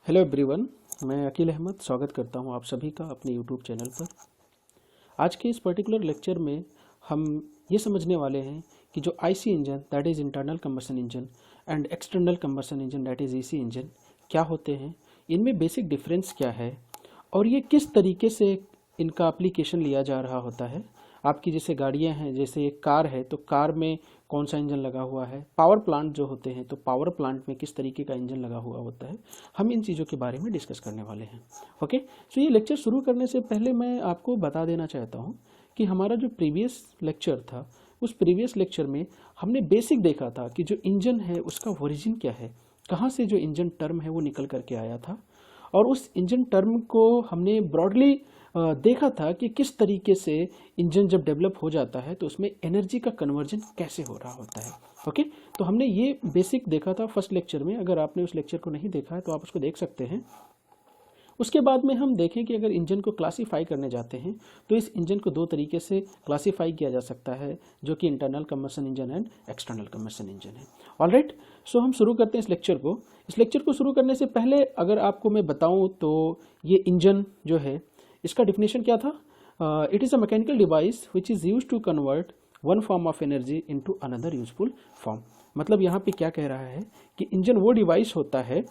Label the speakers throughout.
Speaker 1: Hello everyone, मैं अकील अहमद स्वागत करता हूं आप सभी का अपने यूट्यूब चैनल पर। आज के इस पर्टिकुलर लेक्चर में हम ये समझने वाले हैं कि जो IC engine that is internal combustion engine and external combustion engine that is EC engine क्या होते हैं, इनमें बेसिक डिफरेंस क्या है और ये किस तरीके से इनका एप्लीकेशन लिया जा रहा होता है। आपकी जैसे गाड़ियां हैं, जैसे एक कार है तो कार में कौन सा इंजन लगा हुआ है, पावर प्लांट जो होते हैं तो पावर प्लांट में किस तरीके का इंजन लगा हुआ होता है, हम इन चीज़ों के बारे में डिस्कस करने वाले हैं। ओके, तो ये लेक्चर शुरू करने से पहले मैं आपको बता देना चाहता हूँ कि हमारा जो प्रीवियस लेक्चर था उस प्रीवियस लेक्चर में हमने बेसिक देखा था कि जो इंजन है उसका ओरिजिन क्या है, कहाँ से जो इंजन टर्म है वो निकल करके आया था और उस इंजन टर्म को हमने ब्रॉडली देखा था कि किस तरीके से इंजन जब डेवलप हो जाता है तो उसमें एनर्जी का कन्वर्जन कैसे हो रहा होता है। ओके, तो हमने ये बेसिक देखा था फर्स्ट लेक्चर में। अगर आपने उस लेक्चर को नहीं देखा है तो आप उसको देख सकते हैं। उसके बाद में हम देखें कि अगर इंजन को क्लासीफाई करने जाते हैं तो इस इंजन को दो तरीके से क्लासीफाई किया जा सकता है, जो कि internal combustion engine and external combustion engine है। ऑलराइट, सो हम शुरू करते हैं इस लेक्चर को। इस लेक्चर को शुरू करने से पहले अगर आपको मैं बताऊं तो ये इंजन जो है इसका डिफिनेशन क्या था। It is a mechanical device which is use to convert one form of energy into another useful form. मतलब यहाँ पे क्या कह रहा है कि इंजन वो डिवाइस होता है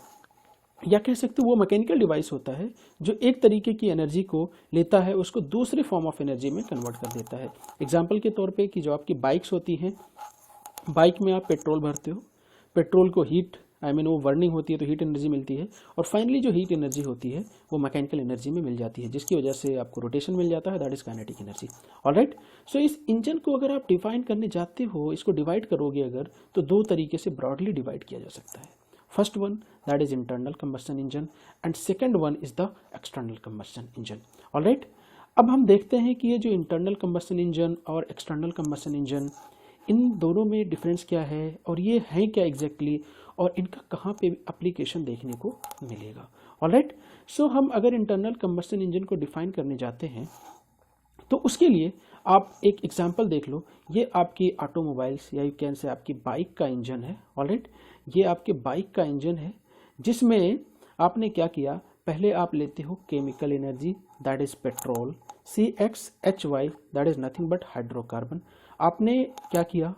Speaker 1: या कह सकते हो वो मैकेनिकल डिवाइस होता है जो एक तरीके की एनर्जी को लेता है, उसको दूसरे फॉर्म ऑफ एनर्जी में कन्वर्ट कर देता है। एग्जाम्पल के तौर पे कि जो आपकी बाइक्स होती हैं, बाइक में आप पेट्रोल भरते हो, पेट्रोल को हीट वो बर्निंग होती है तो हीट एनर्जी मिलती है और फाइनली जो हीट एनर्जी होती है वो मैकेनिकल एनर्जी में मिल जाती है, जिसकी वजह से आपको रोटेशन मिल जाता है, that is kinetic energy. Alright, so इस इंजन को अगर आप डिफाइन करने जाते हो, इसको डिवाइड करोगे अगर, तो दो तरीके से ब्रॉडली डिवाइड किया जा सकता है। First one, that is internal combustion engine and second one is the external combustion engine. All right, अब हम देखते हैं कि ये जो इंटरनल कंबशन इंजन और एक्सटर्नल कंबशन इंजन, इन दोनों में डिफरेंस क्या है और ये हैं क्या एग्जैक्टली और इनका कहाँ पे एप्लीकेशन देखने को मिलेगा। ऑल राइट, सो हम अगर इंटरनल कंबशन इंजन को डिफाइन करने जाते हैं तो उसके लिए आप एक एग्जांपल देख लो। ये आपकी ऑटोमोबाइल्स या यू कैन से आपकी बाइक का इंजन है। ऑलराइट, ये आपके बाइक का इंजन है जिसमें आपने क्या किया, पहले आप लेते हो chemical energy that is petrol, CXHY that is nothing but hydrocarbon. आपने क्या किया,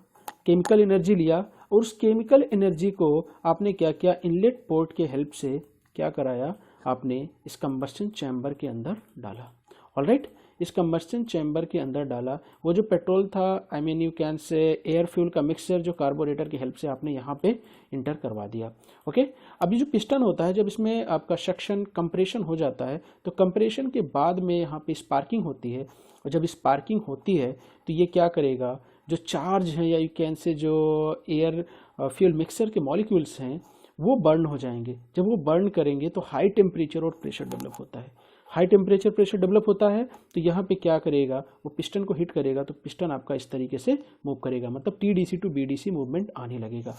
Speaker 1: केमिकल एनर्जी लिया और उस केमिकल एनर्जी को आपने क्या किया, इनलेट पोर्ट के हेल्प से क्या कराया, आपने इस कंबस्शन चैम्बर के अंदर डाला। ऑलराइट, इस कंबस्शन चैम्बर के अंदर डाला। वो जो पेट्रोल था, you can say air fuel का मिक्सचर जो कार्बोरेटर की हेल्प से आपने यहाँ पे इंटर करवा दिया। ओके, अभी जो पिस्टन होता है, जब इसमें आपका सक्शन कंप्रेशन हो जाता है तो कंप्रेशन के बाद में यहाँ पे स्पार्किंग होती है और जब स्पार्किंग होती है तो ये क्या करेगा, जो चार्ज है या यू कैन से जो एयर फ्यूल मिक्सचर के मॉलिक्यूल्स हैं वो बर्न हो जाएंगे। जब वो बर्न करेंगे तो हाई टेम्परेचर और प्रेशर डेवलप होता है। हाई टेम्परेचर प्रेशर डेवलप होता है तो यहाँ पे क्या करेगा, वो पिस्टन को हिट करेगा तो पिस्टन आपका इस तरीके से मूव करेगा, मतलब TDC टू BDC मूवमेंट आने लगेगा।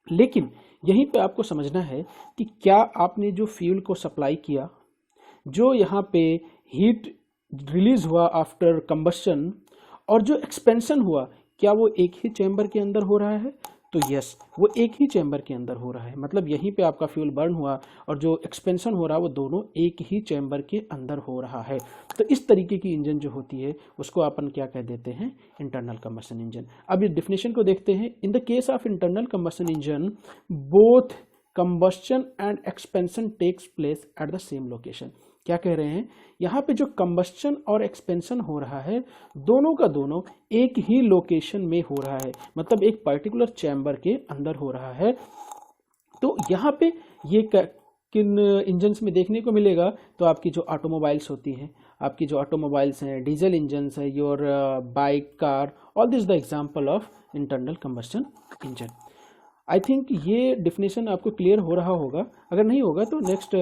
Speaker 1: लेकिन यहीं पे आपको समझना है कि क्या आपने जो फ्यूल को सप्लाई किया, जो यहाँ पे हीट रिलीज हुआ आफ्टर कंबस्शन और जो एक्सपेंशन हुआ, क्या वो एक ही चैम्बर के अंदर हो रहा है, तो यस, वो एक ही चैम्बर के अंदर हो रहा है। मतलब यहीं पे आपका फ्यूल बर्न हुआ और जो एक्सपेंशन हो रहा है वो दोनों एक ही चैम्बर के अंदर हो रहा है। तो इस तरीके की इंजन जो होती है उसको अपन क्या कह देते हैं, इंटरनल कंबशन इंजन। अब इस डिफिनेशन को देखते हैं। In the case of internal combustion engine both combustion and expansion takes place at the same location. क्या कह रहे हैं, यहाँ पे जो कंबस्शन और एक्सपेंशन हो रहा है दोनों का दोनों एक ही लोकेशन में हो रहा है, मतलब एक पर्टिकुलर चैम्बर के अंदर हो रहा है। तो यहाँ पे ये किन इंजन्स में देखने को मिलेगा, तो आपकी जो ऑटोमोबाइल्स होती हैं, आपकी जो ऑटोमोबाइल्स हैं, डीजल इंजन्स है, your bike, car, all this the example of internal combustion engine. I think ये डिफिनेशन आपको क्लियर हो रहा होगा। अगर नहीं होगा तो नेक्स्ट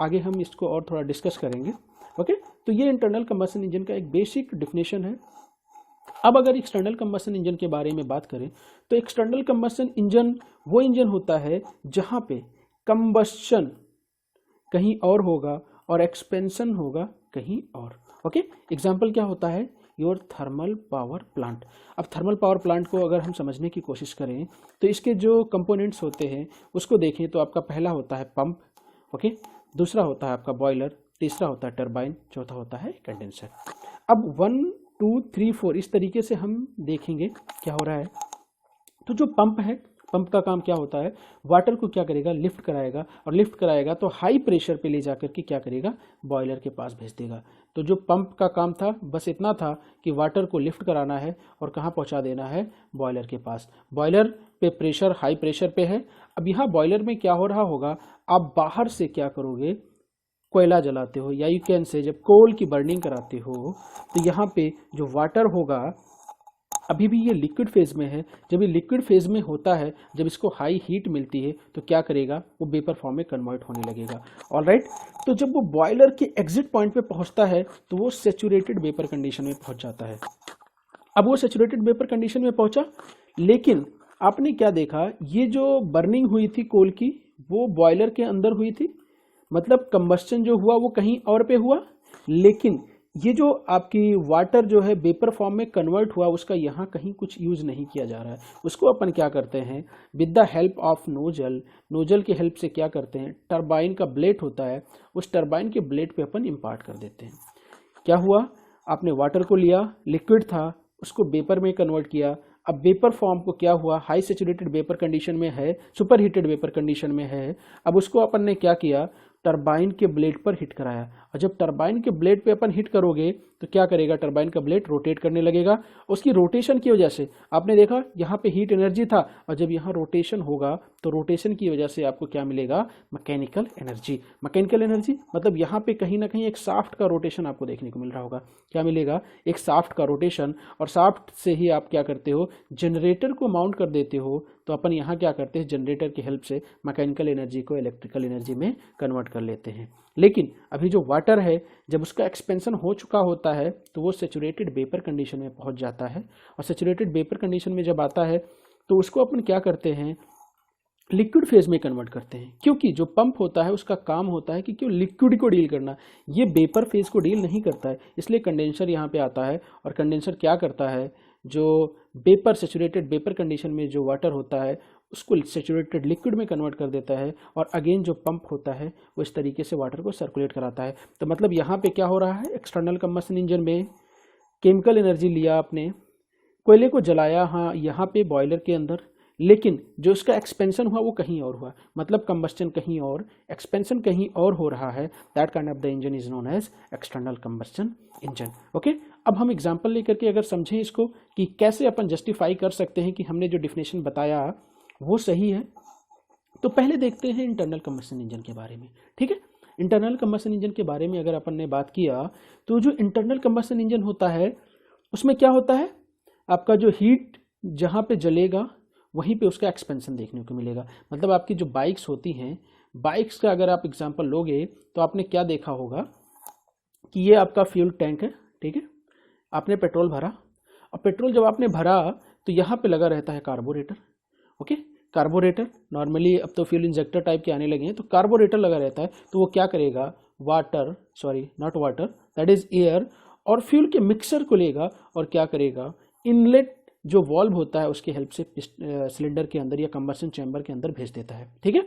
Speaker 1: आगे हम इसको और थोड़ा डिस्कस करेंगे। ओके, तो ये इंटरनल कंबशन इंजन का एक बेसिक डिफिनेशन है। अब अगर एक्सटर्नल कंबशन इंजन के बारे में बात करें तो एक्सटर्नल कंबशन इंजन वो इंजन होता है जहाँ पे कंबस्शन कहीं और होगा और एक्सपेंशन होगा कहीं और। ओके, एग्जाम्पल क्या होता है, योर थर्मल पावर प्लांट। अब थर्मल पावर प्लांट को अगर हम समझने की कोशिश करें तो इसके जो कंपोनेंट्स होते हैं उसको देखें तो आपका पहला होता है पंप, ओके, दूसरा होता है आपका बॉयलर, तीसरा होता है टरबाइन, चौथा होता है कंडेंसर। अब 1 2 3 4 इस तरीके से हम देखेंगे क्या हो रहा है। तो जो पंप है, पंप का काम क्या होता है, वाटर को क्या करेगा, लिफ्ट कराएगा, और लिफ्ट कराएगा तो हाई प्रेशर पे ले जाकर के क्या करेगा, बॉयलर के पास भेज देगा। तो जो पंप का काम था बस इतना था कि वाटर को लिफ्ट कराना है और कहाँ पहुँचा देना है, बॉयलर के पास। बॉयलर पे प्रेशर हाई प्रेशर पे है। अब यहाँ बॉयलर में क्या हो रहा होगा, आप बाहर से क्या करोगे, कोयला जलाते हो, या यू कैन से जब कोल की बर्निंग कराते हो तो यहाँ पे जो वाटर होगा, अभी भी ये लिक्विड फेज में है। जब ये लिक्विड फेज में होता है, जब इसको हाई हीट मिलती है तो क्या करेगा, वो वेपर फॉर्म में कन्वर्ट होने लगेगा। ऑलराइट, तो जब वो बॉयलर के एग्जिट पॉइंट पे पहुंचता है तो वो सेचुरेटेड वेपर कंडीशन में पहुंच जाता है। अब वो सेचुरेटेड वेपर कंडीशन में पहुंचा, लेकिन आपने क्या देखा, ये जो बर्निंग हुई थी कोल की, वो बॉयलर के अंदर हुई थी, मतलब कंबस्टन जो हुआ वो कहीं और पे हुआ, लेकिन ये जो आपकी वाटर जो है वेपर फॉर्म में कन्वर्ट हुआ, उसका यहाँ कहीं कुछ यूज नहीं किया जा रहा है। उसको अपन क्या करते हैं, with the help of nozzle, nozzle की हेल्प से क्या करते हैं, टरबाइन का ब्लेड होता है, उस टरबाइन के ब्लेड पे अपन इम्पार्ट कर देते हैं। क्या हुआ, आपने वाटर को लिया, लिक्विड था, उसको वेपर में कन्वर्ट किया। अब वेपर फॉर्म को क्या हुआ, हाई सेचुरेटेड वेपर कंडीशन में है, सुपर हीटेड वेपर कंडीशन में है। अब उसको अपन ने क्या किया, टरबाइन के ब्लेड पर हिट कराया, और जब टरबाइन के ब्लेड पे अपन हिट करोगे तो क्या करेगा, टरबाइन का ब्लेड रोटेट करने लगेगा। उसकी रोटेशन की वजह से आपने देखा यहाँ पे हीट एनर्जी था, और जब यहाँ रोटेशन होगा तो रोटेशन की वजह से आपको क्या मिलेगा, मैकेनिकल एनर्जी। मैकेनिकल एनर्जी मतलब यहाँ पे कहीं ना कहीं एक शाफ्ट का रोटेशन आपको देखने को मिल रहा होगा। क्या मिलेगा, एक शाफ्ट का रोटेशन, और शाफ्ट से ही आप क्या करते हो, जनरेटर को माउंट कर देते हो। तो अपन यहाँ क्या करते हैं, जनरेटर की हेल्प से मैकेनिकल एनर्जी को इलेक्ट्रिकल एनर्जी में कन्वर्ट कर लेते हैं। लेकिन अभी जो वाटर है, जब उसका एक्सपेंशन हो चुका होता है तो वो सेचुरेटेड वेपर कंडीशन में पहुंच जाता है, और सेचुरेटेड वेपर कंडीशन में जब आता है तो उसको अपन क्या करते हैं, लिक्विड फेज में कन्वर्ट करते हैं। क्योंकि जो पंप होता है उसका काम होता है कि क्यों लिक्विड को डील करना, ये वेपर फेज को डील नहीं करता है। इसलिए कंडेंसर यहाँ पे आता है, और कंडेंसर क्या करता है, जो वेपर सेचुरेटेड वेपर कंडीशन में जो वाटर होता है उसको सेचुरेटेड लिक्विड में कन्वर्ट कर देता है, और अगेन जो पंप होता है वो इस तरीके से वाटर को सर्कुलेट कराता है। तो मतलब यहाँ पे क्या हो रहा है, एक्सटर्नल कंबशन इंजन में केमिकल एनर्जी लिया आपने, कोयले को जलाया, हाँ यहाँ पे बॉयलर के अंदर, लेकिन जो उसका एक्सपेंशन हुआ वो कहीं और हुआ, मतलब कंबस्टन कहीं और, एक्सपेंशन कहीं और हो रहा है। That kind of the engine is known as external combustion engine. Okay, अब हम एग्जांपल लेकर के अगर समझें इसको कि कैसे अपन जस्टिफाई कर सकते हैं कि हमने जो डिफिनेशन बताया वो सही है, तो पहले देखते हैं इंटरनल कंबस्टन इंजन के बारे में। ठीक है, इंटरनल कंबस्टन इंजन के बारे में अगर अपन ने बात किया तो जो इंटरनल कंबस्टन इंजन होता है उसमें क्या होता है, आपका जो हीट जहाँ पे जलेगा वहीं पे उसका एक्सपेंशन देखने को मिलेगा। मतलब आपकी जो बाइक्स होती हैं, बाइक्स का अगर आप एग्जांपल लोगे तो आपने क्या देखा होगा कि ये आपका फ्यूल टैंक है। ठीक है, आपने पेट्रोल भरा, और पेट्रोल जब आपने भरा तो यहाँ पे लगा रहता है कार्बोरेटर। ओके, कार्बोरेटर नॉर्मली अब तो फ्यूल इंजेक्टर टाइप के आने लगे हैं, तो कार्बोरेटर लगा रहता है। तो वो क्या करेगा, water, sorry not water, that is air, और फ्यूल के मिक्सर को लेगा और क्या करेगा, इनलेट जो वॉल्व होता है उसकी हेल्प से सिलेंडर के अंदर या कंबशन चैम्बर के अंदर भेज देता है। ठीक है,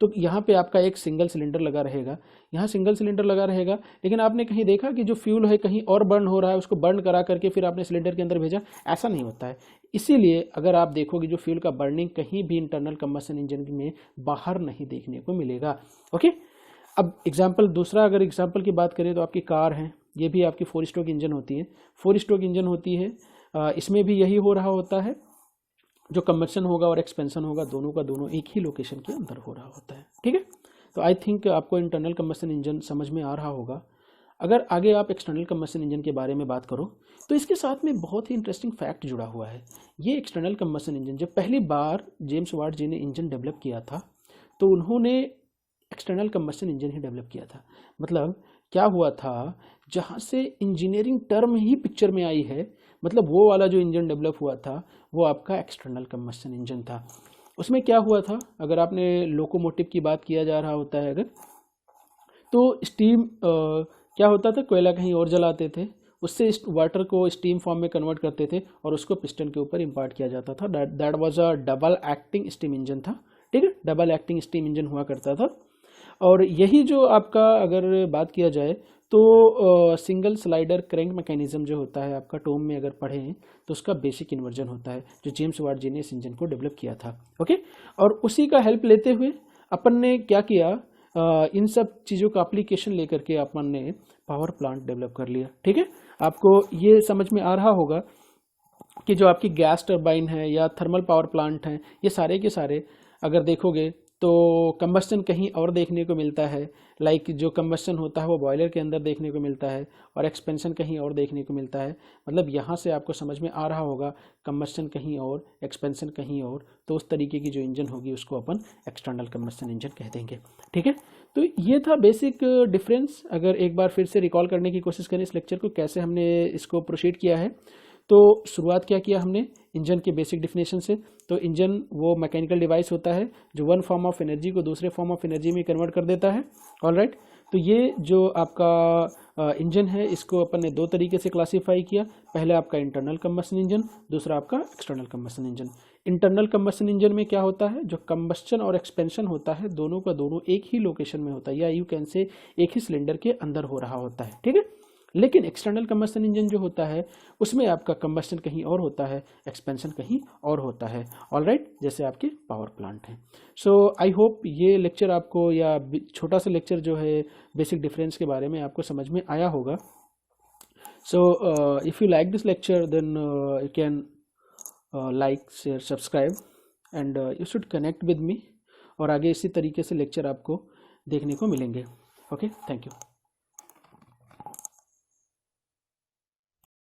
Speaker 1: तो यहाँ पे आपका एक सिंगल सिलेंडर लगा रहेगा, यहाँ सिंगल सिलेंडर लगा रहेगा, लेकिन आपने कहीं देखा कि जो फ्यूल है कहीं और बर्न हो रहा है, उसको बर्न करा करके फिर आपने सिलेंडर के अंदर भेजा, ऐसा नहीं होता है। इसीलिए अगर आप देखोगे जो फ्यूल का बर्निंग कहीं भी इंटरनल कंबशन इंजन में बाहर नहीं देखने को मिलेगा। ओके, अब एग्जाम्पल दूसरा, अगर एग्जाम्पल की बात करें तो आपकी कार है, ये भी आपकी 4 स्ट्रोक इंजन होती है, 4 स्ट्रोक इंजन होती है। इसमें भी यही हो रहा होता है, जो कंबशन होगा और एक्सपेंशन होगा दोनों का दोनों एक ही लोकेशन के अंदर हो रहा होता है। ठीक है, तो आई थिंक आपको इंटरनल कंबशन इंजन समझ में आ रहा होगा। अगर आगे आप एक्सटर्नल कंबशन इंजन के बारे में बात करो तो इसके साथ में बहुत ही इंटरेस्टिंग फैक्ट जुड़ा हुआ है। ये एक्सटर्नल कंबशन इंजन जब पहली बार जेम्स वाट जी ने इंजन डेवलप किया था तो उन्होंने एक्सटर्नल कंबशन इंजन ही डेवलप किया था। मतलब क्या हुआ था, जहाँ से इंजीनियरिंग टर्म ही पिक्चर में आई है, मतलब वो वाला जो इंजन डेवलप हुआ था वो आपका एक्सटर्नल कंबशन इंजन था। उसमें क्या हुआ था, अगर आपने लोकोमोटिव की बात किया जा रहा होता है अगर, तो स्टीम क्या होता था, कोयला कहीं और जलाते थे, उससे वाटर को स्टीम फॉर्म में कन्वर्ट करते थे और उसको पिस्टन के ऊपर इम्पार्ट किया जाता था। That was a double acting steam engine था। ठीक है, डबल एक्टिंग स्टीम इंजन हुआ करता था। और यही जो आपका अगर बात किया जाए तो सिंगल स्लाइडर क्रैंक मैकेनिज्म जो होता है आपका टोम में अगर पढ़ें तो उसका बेसिक इन्वर्जन होता है जो जेम्स वाट जी ने इस इंजन को डेवलप किया था। ओके, और उसी का हेल्प लेते हुए अपन ने क्या किया, इन सब चीज़ों का एप्लीकेशन लेकर के अपन ने पावर प्लांट डेवलप कर लिया। ठीक है, आपको ये समझ में आ रहा होगा कि जो आपकी गैस टरबाइन है या थर्मल पावर प्लांट हैं, ये सारे के सारे अगर देखोगे तो कंबस्टन कहीं और देखने को मिलता है। लाइक जो कंबस्टन होता है वो बॉयलर के अंदर देखने को मिलता है और एक्सपेंशन कहीं और देखने को मिलता है। मतलब यहाँ से आपको समझ में आ रहा होगा कंबस्टन कहीं और, एक्सपेंशन कहीं और, तो उस तरीके की जो इंजन होगी उसको अपन एक्सटर्नल कंबस्टन इंजन कह देंगे। ठीक है, तो ये था बेसिक डिफरेंस। अगर एक बार फिर से रिकॉल करने की कोशिश करें इस लेक्चर को, कैसे हमने इसको प्रोसीड किया है, तो शुरुआत क्या किया हमने इंजन के बेसिक डिफिनेशन से। तो इंजन वो मैकेनिकल डिवाइस होता है जो वन फॉर्म ऑफ एनर्जी को दूसरे फॉर्म ऑफ एनर्जी में कन्वर्ट कर देता है। ऑलराइट, तो ये जो आपका इंजन है इसको अपन ने दो तरीके से क्लासीफाई किया। पहले आपका इंटरनल कंबस्शन इंजन, दूसरा आपका external combustion engine. Internal combustion engine में क्या होता है, जो कंबस्शन और एक्सपेंशन होता है दोनों का दोनों एक ही लोकेशन में होता है, या यू कैन से एक ही सिलेंडर के अंदर हो रहा होता है। ठीक है, लेकिन एक्सटर्नल कंबस्शन इंजन जो होता है उसमें आपका कंबस्शन कहीं और होता है, एक्सपेंशन कहीं और होता है। ऑलराइट, जैसे आपके पावर प्लांट हैं। सो आई होप ये लेक्चर आपको, या छोटा सा लेक्चर जो है बेसिक डिफरेंस के बारे में आपको समझ में आया होगा। So if you like this lecture then you can like, share, subscribe and you should connect with me. और आगे इसी तरीके से लेक्चर आपको देखने को मिलेंगे। Okay, thank you.